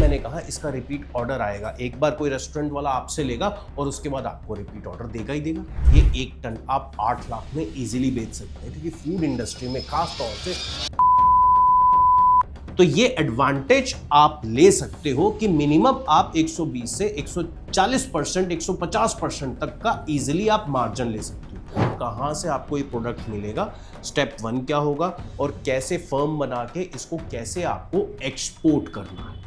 मैंने कहा इसका रिपीट ऑर्डर आएगा। एक बार कोई रेस्टोरेंट वाला आपसे लेगा और उसके बाद आपको रिपीट ऑर्डर देगा ही देगा। ये 1 टन आप 8 लाख में इजीली बेच सकते हैं, क्योंकि फूड इंडस्ट्री में खास तौर से तो ये एडवांटेज आप ले सकते हो कि मिनिमम आप 120 से 140%, 150% तक का इजीली आप मार्जिन ले सकते हो। कहां से आपको ये प्रोडक्ट मिलेगा, स्टेप 1 क्या होगा और कैसे फर्म बना के इसको कैसे आपको एक्सपोर्ट करना है।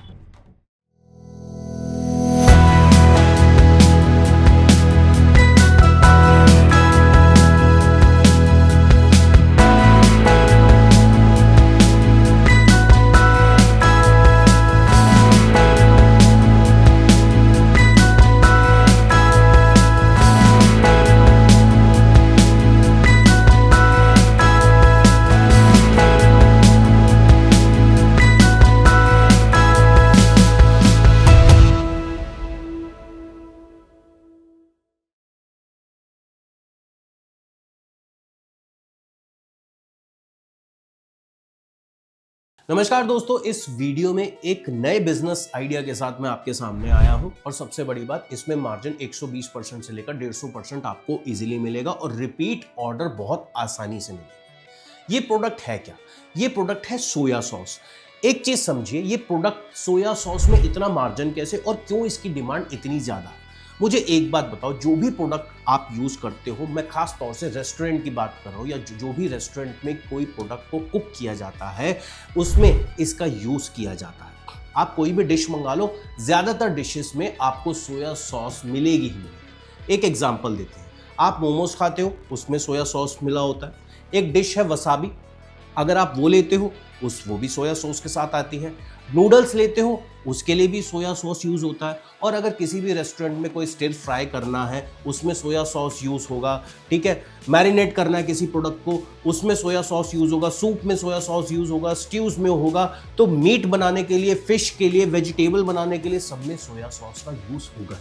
नमस्कार दोस्तों, इस वीडियो में एक नए बिजनेस आइडिया के साथ मैं आपके सामने आया हूं और सबसे बड़ी बात, इसमें मार्जिन 120% से लेकर 150% आपको इजीली मिलेगा और रिपीट ऑर्डर बहुत आसानी से मिलेगा। ये प्रोडक्ट है क्या? ये प्रोडक्ट है सोया सॉस। एक चीज समझिए, ये प्रोडक्ट सोया सॉस में इतना मार्जिन कैसे और क्यों इसकी डिमांड इतनी ज्यादा है। मुझे एक बात बताओ, जो भी प्रोडक्ट आप यूज करते हो, मैं खास तौर से रेस्टोरेंट की बात कर रहा हूं, या जो भी रेस्टोरेंट में कोई प्रोडक्ट को कुक किया जाता है उसमें इसका यूज किया जाता है। आप कोई भी डिश मंगा लो, ज्यादातर डिशेस में आपको सोया सॉस मिलेगी ही मिलेगी। एक एग्जांपल देते हैं, आप मोमोज खाते हो, उसमें सोया सॉस मिला होता है। एक डिश है वसाबी, अगर आप वो लेते हो वो भी सोया सॉस के साथ आती है। नूडल्स लेते हो, उसके लिए भी सोया सॉस यूज होता है। और अगर किसी भी रेस्टोरेंट में कोई स्टिर फ्राई करना है, उसमें सोया सॉस यूज होगा। ठीक है, मैरिनेट करना है किसी प्रोडक्ट को, उसमें सोया सॉस यूज होगा। सूप में सोया सॉस यूज होगा, स्ट्यूज में होगा। तो मीट बनाने के लिए, फिश के लिए, वेजिटेबल बनाने के लिए सब में सोया सॉस का यूज होगा।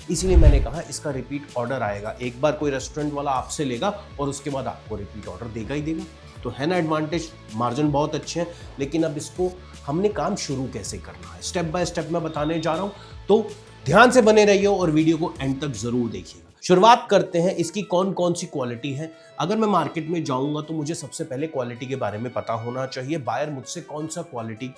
इसलिए मैंने कहा इसका रिपीट ऑर्डर आएगा। एक बार कोई रेस्टोरेंट वाला आपसे लेगा और उसके बाद आपको रिपीट ऑर्डर देगा ही देगा। तो है ना एडवांटेज, मार्जिन बहुत अच्छे हैं। लेकिन अब इसको हमने काम शुरू कैसे करना है, स्टेप बाय स्टेप मैं बताने जा रहा हूं, तो ध्यान से बने रहिए और वीडियो को एंड तक जरूर देखिएगा। शुरुआत करते हैं, इसकी कौन कौन सी क्वालिटी है। अगर मैं मार्केट में जाऊंगा तो मुझे सबसे पहले क्वालिटी के बारे में पता होना चाहिए, बायर मुझसे कौन सा क्वालिटी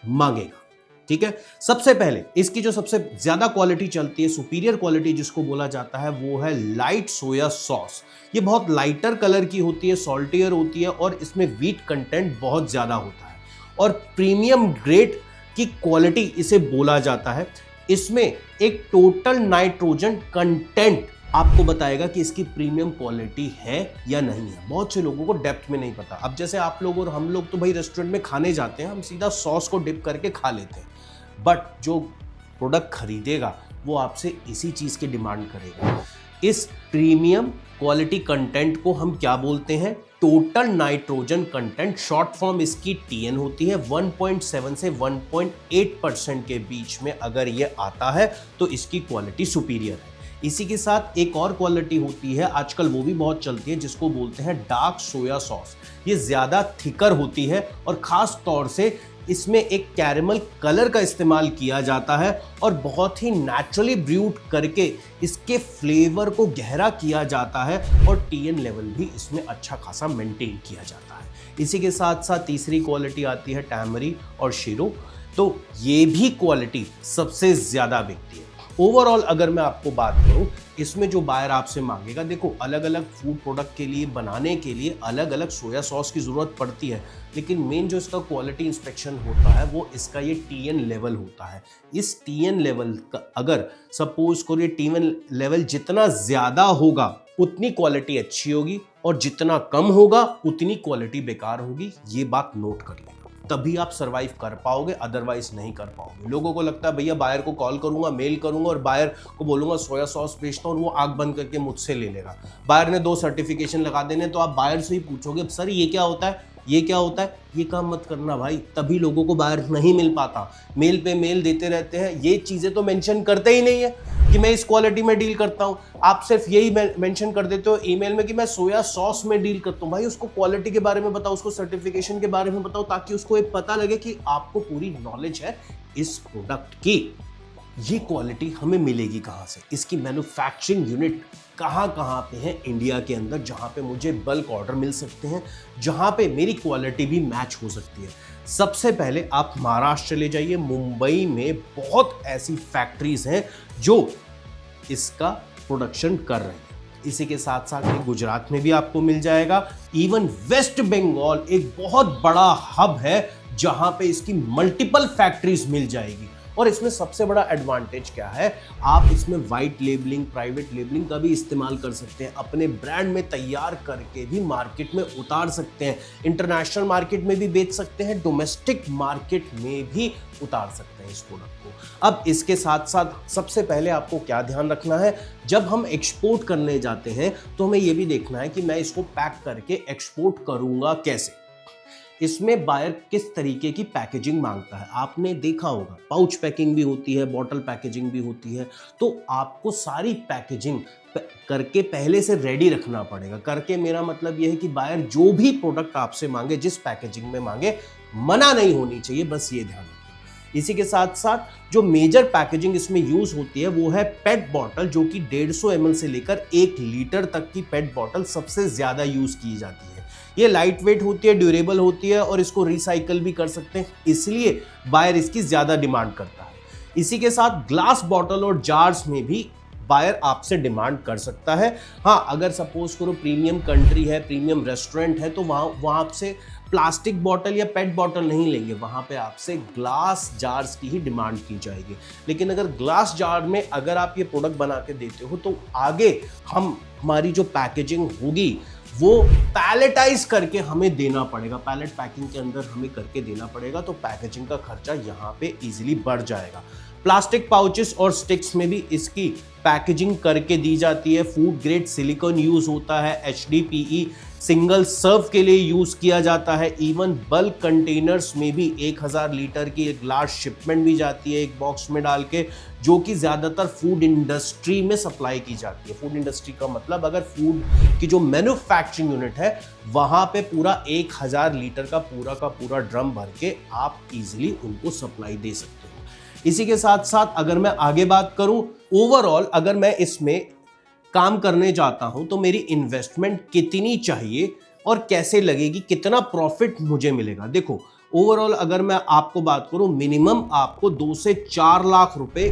मांगेगा। ठीक है, सबसे पहले इसकी जो सबसे ज्यादा क्वालिटी चलती है, सुपीरियर क्वालिटी जिसको बोला जाता है, वो है लाइट सोया सॉस। ये बहुत लाइटर कलर की होती है, सॉल्टियर होती है और इसमें व्हीट कंटेंट बहुत ज्यादा होता है और प्रीमियम ग्रेड की क्वालिटी इसे बोला जाता है। इसमें एक टोटल नाइट्रोजन कंटेंट आपको बताएगा कि इसकी प्रीमियम क्वालिटी है या नहीं है। बहुत से लोगों को डेप्थ में नहीं पता। अब जैसे आप लोग और हम लोग तो भाई रेस्टोरेंट में खाने जाते हैं, हम सीधा सॉस को डिप करके खा लेते हैं, बट जो प्रोडक्ट खरीदेगा वो आपसे इसी चीज की डिमांड करेगा। इस प्रीमियम क्वालिटी कंटेंट को हम क्या बोलते हैं? Total nitrogen content. Short form इसकी TN होती है। 1.7 से 1.8% के बीच में अगर ये आता है तो इसकी क्वालिटी सुपीरियर है। इसी के साथ एक और क्वालिटी होती है, आजकल वो भी बहुत चलती है, जिसको बोलते हैं डार्क सोया सॉस। ये ज्यादा थिकर होती है और खास तौर से इसमें एक कैरेमल कलर का इस्तेमाल किया जाता है और बहुत ही नेचुरली ब्रूट करके इसके फ्लेवर को गहरा किया जाता है और TN लेवल भी इसमें अच्छा खासा मेंटेन किया जाता है। इसी के साथ साथ तीसरी क्वालिटी आती है टैमरी और शीरो। तो ये भी क्वालिटी सबसे ज्यादा बिकती है। ओवरऑल अगर मैं आपको बात करूं, इसमें जो बायर आपसे मांगेगा, देखो अलग अलग फूड प्रोडक्ट के लिए बनाने के लिए अलग अलग सोया सॉस की ज़रूरत पड़ती है, लेकिन मेन जो इसका क्वालिटी इंस्पेक्शन होता है वो इसका ये TN लेवल होता है। इस TN लेवल का अगर सपोज करो, ये TN लेवल जितना ज़्यादा होगा उतनी क्वालिटी अच्छी होगी और जितना कम होगा उतनी क्वालिटी बेकार होगी। ये बात नोट कर लेना, तभी आप सरवाइव कर पाओगे, अदरवाइज नहीं कर पाओगे। लोगों को लगता है भैया बायर को कॉल करूंगा, मेल करूंगा और बायर को बोलूंगा सोया सॉस बेचता हूं, वो आंख बंद करके मुझसे ले लेगा। बायर ने 2 सर्टिफिकेशन लगा देने, तो आप बायर से ही पूछोगे सर ये क्या होता है, ये क्या होता है। ये काम मत करना भाई, तभी लोगों को बायर नहीं मिल पाता। मेल पे मेल देते रहते हैं, ये चीजें तो मेंशन करते ही नहीं है कि मैं इस क्वालिटी में डील करता हूं। आप सिर्फ यही मेंशन कर देते हो ईमेल में कि मैं सोया सॉस में डील करता हूं। भाई उसको क्वालिटी के बारे में बताओ, उसको सर्टिफिकेशन के बारे में बताओ, ताकि उसको एक पता लगे कि आपको पूरी नॉलेज है इस प्रोडक्ट की ये क्वालिटी हमें मिलेगी कहाँ से, इसकी मैन्युफैक्चरिंग यूनिट कहाँ कहाँ पे है इंडिया के अंदर, जहाँ पे मुझे बल्क ऑर्डर मिल सकते हैं, जहाँ पे मेरी क्वालिटी भी मैच हो सकती है। सबसे पहले आप महाराष्ट्र चले जाइए, मुंबई में बहुत ऐसी फैक्ट्रीज हैं जो इसका प्रोडक्शन कर रहे हैं। इसी के साथ साथ में गुजरात में भी आपको मिल जाएगा। इवन वेस्ट बंगाल एक बहुत बड़ा हब है जहां पे इसकी मल्टीपल फैक्ट्रीज मिल जाएगी। और इसमें सबसे बड़ा एडवांटेज क्या है, आप इसमें वाइट लेबलिंग, प्राइवेट लेबलिंग का भी इस्तेमाल कर सकते हैं, अपने ब्रांड में तैयार करके भी मार्केट में उतार सकते हैं, इंटरनेशनल मार्केट में भी बेच सकते हैं, डोमेस्टिक मार्केट में भी उतार सकते हैं इस प्रोडक्ट को। अब इसके साथ साथ सबसे पहले आपको क्या ध्यान रखना है, जब हम एक्सपोर्ट करने जाते हैं तो हमें यह भी देखना है कि मैं इसको पैक करके एक्सपोर्ट करूंगा कैसे। इसमें बायर किस तरीके की पैकेजिंग मांगता है, आपने देखा होगा पाउच पैकिंग भी होती है, बॉटल पैकेजिंग भी होती है, तो आपको सारी पैकेजिंग करके पहले से रेडी रखना पड़ेगा। करके मेरा मतलब यह है कि बायर जो भी प्रोडक्ट आपसे मांगे, जिस पैकेजिंग में मांगे, मना नहीं होनी चाहिए, बस ये ध्यान रखना। इसी के साथ साथ जो मेजर पैकेजिंग इसमें यूज होती है वो है पेट बॉटल, जो कि 150 ml से लेकर 1 लीटर तक की पेट बॉटल सबसे ज्यादा यूज की जाती है। ये लाइट वेट होती है, ड्यूरेबल होती है और इसको रिसाइकल भी कर सकते हैं, इसलिए बायर इसकी ज्यादा डिमांड करता है। इसी के साथ ग्लास बॉटल और जार्स में भी बायर आपसे डिमांड कर सकता है। हाँ, अगर सपोज करो प्रीमियम कंट्री है, प्रीमियम रेस्टोरेंट है, तो वहां आपसे प्लास्टिक बॉटल या पेट बॉटल नहीं लेंगे, वहां पे आपसे ग्लास जार्स की ही डिमांड की जाएगी। लेकिन अगर ग्लास जार में अगर आप ये प्रोडक्ट बना के देते हो तो आगे हमारी जो पैकेजिंग होगी वो पैलेटाइज करके हमें देना पड़ेगा, पैलेट पैकिंग के अंदर हमें करके देना पड़ेगा, तो पैकेजिंग का खर्चा यहाँ पे इजीली बढ़ जाएगा। प्लास्टिक पाउचेस और स्टिक्स में भी इसकी पैकेजिंग करके दी जाती है। फूड ग्रेड सिलिकॉन यूज होता है, HDPE सिंगल सर्व के लिए यूज किया जाता है। इवन बल्क कंटेनर्स में भी 1000 लीटर की एक लार्ज शिपमेंट भी जाती है एक बॉक्स में डाल के, जो कि ज्यादातर फूड इंडस्ट्री में सप्लाई की जाती है। फूड इंडस्ट्री का मतलब अगर फूड की जो मैन्युफैक्चरिंग यूनिट है वहां पे पूरा 1000 लीटर का पूरा ड्रम भर के आप इजीली उनको सप्लाई दे सकते हो। इसी के साथ साथ अगर मैं आगे बात करूं, ओवरऑल अगर मैं इसमें काम करने जाता हूं तो मेरी इन्वेस्टमेंट कितनी चाहिए और कैसे लगेगी, कितना प्रॉफिट मुझे मिलेगा। देखो, ओवरऑल अगर मैं आपको बात करूं, मिनिमम आपको 2 से 4 लाख रुपए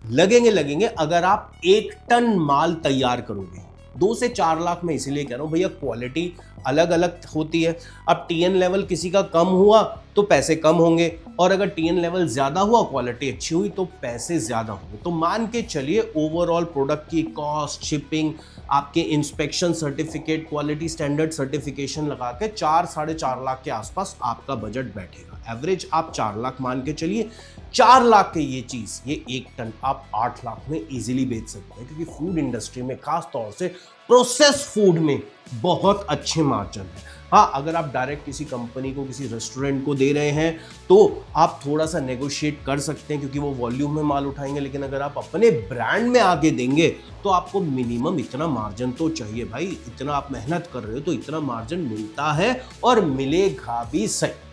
लगेंगे अगर आप 1 टन माल तैयार करोगे। 2 से 4 लाख मैं इसीलिए कह रहा हूं भैया, क्वालिटी अलग अलग होती है। अब TN लेवल किसी का कम हुआ तो पैसे कम होंगे, और अगर TN लेवल ज्यादा हुआ, क्वालिटी अच्छी हुई, तो पैसे ज्यादा होंगे। तो मान के चलिए ओवरऑल प्रोडक्ट की कॉस्ट, शिपिंग, आपके inspection certificate, quality standard certification लगा के 4-4.5 लाख के आसपास आपका बजट बैठेगा। एवरेज आप 4 लाख मान के चलिए। 4 लाख की ये चीज, ये 1 टन आप 8 लाख में इजीली बेच सकते हैं, क्योंकि फूड इंडस्ट्री में खास तौर से प्रोसेस फूड में बहुत अच्छे मार्जिन है। हाँ, अगर आप डायरेक्ट किसी कंपनी को, किसी रेस्टोरेंट को दे रहे हैं तो आप थोड़ा सा नेगोशिएट कर सकते हैं, क्योंकि वो वॉल्यूम में माल उठाएंगे। लेकिन अगर आप अपने ब्रांड में आगे देंगे तो आपको मिनिमम इतना मार्जिन तो चाहिए भाई। इतना आप मेहनत कर रहे हो तो इतना मार्जिन मिलता है और मिलेगा भी सही।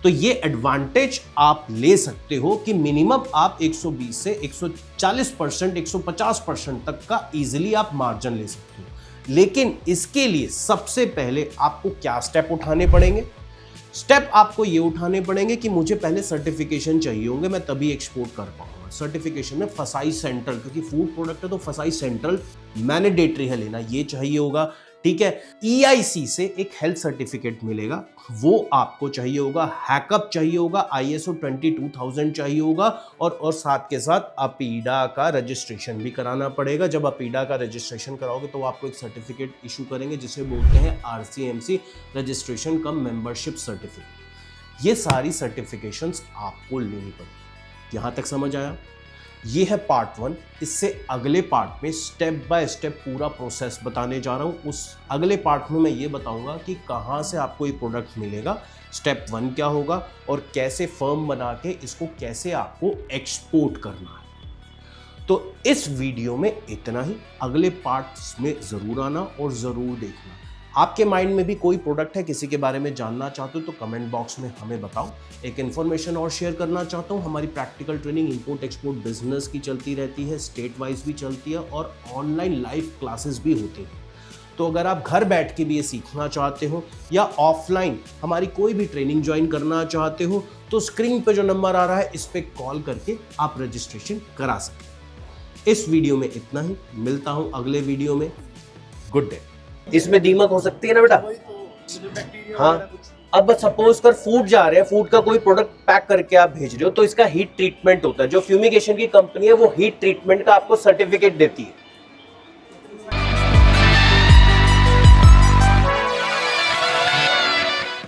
तो ये एडवांटेज आप ले सकते हो कि मिनिमम आप 120 से 140%, 150% तक का इजीली आप मार्जिन ले सकते हो। लेकिन इसके लिए सबसे पहले आपको क्या स्टेप उठाने पड़ेंगे? स्टेप आपको ये उठाने पड़ेंगे कि मुझे पहले सर्टिफिकेशन चाहिए होंगे, मैं तभी एक्सपोर्ट कर पाऊंगा। सर्टिफिकेशन में फसाई सेंट्रल, क्योंकि फूड प्रोडक्ट है तो फसाई सेंट्रल मैंडेटरी है लेना, ये चाहिए होगा। ठीक है, EIC से एक हेल्थ सर्टिफिकेट मिलेगा, वो आपको चाहिए होगा। हैकअप चाहिए होगा, ISO 22000 चाहिए होगा, और साथ के साथ अपीडा का रजिस्ट्रेशन भी कराना पड़ेगा। जब अपीडा का रजिस्ट्रेशन कराओगे तो आपको एक सर्टिफिकेट इशू करेंगे जिसे बोलते हैं RCMC, रजिस्ट्रेशन कम मेंबरशिप सर्टिफिकेट। ये सारी सर्टिफिकेशंस आपको लेनी पड़ेगी। यहां तक समझ आया? ये है पार्ट 1। इससे अगले पार्ट में स्टेप बाय स्टेप पूरा प्रोसेस बताने जा रहा हूं। उस अगले पार्ट में मैं ये बताऊंगा कि कहां से आपको ये प्रोडक्ट मिलेगा, स्टेप 1 क्या होगा, और कैसे फर्म बना के इसको कैसे आपको एक्सपोर्ट करना है। तो इस वीडियो में इतना ही। अगले पार्ट्स में जरूर आना और जरूर देखना। आपके माइंड में भी कोई प्रोडक्ट है, किसी के बारे में जानना चाहते हो तो कमेंट बॉक्स में हमें बताओ। एक इन्फॉर्मेशन और शेयर करना चाहता हूँ, हमारी practical training import export business की चलती रहती है, स्टेट वाइज भी चलती है और ऑनलाइन लाइव क्लासेस भी होती हैं। तो अगर आप घर बैठ के भी ये सीखना चाहते हो या ऑफलाइन हमारी कोई भी ट्रेनिंग ज्वाइन करना चाहते हो तो स्क्रीन पे जो नंबर आ रहा है इस पे कॉल करके आप रजिस्ट्रेशन करा सकते। इस वीडियो में इतना ही, मिलता हूं अगले वीडियो में। Good day. इसमें दीमक हो सकती है ना बेटा? हाँ, अब सपोज कर फूड जा रहे हैं, फूड का कोई प्रोडक्ट पैक करके आप भेज रहे हो तो इसका हीट ट्रीटमेंट होता है। जो फ्यूमिगेशन की कंपनी है वो हीट ट्रीटमेंट का आपको सर्टिफिकेट देती है।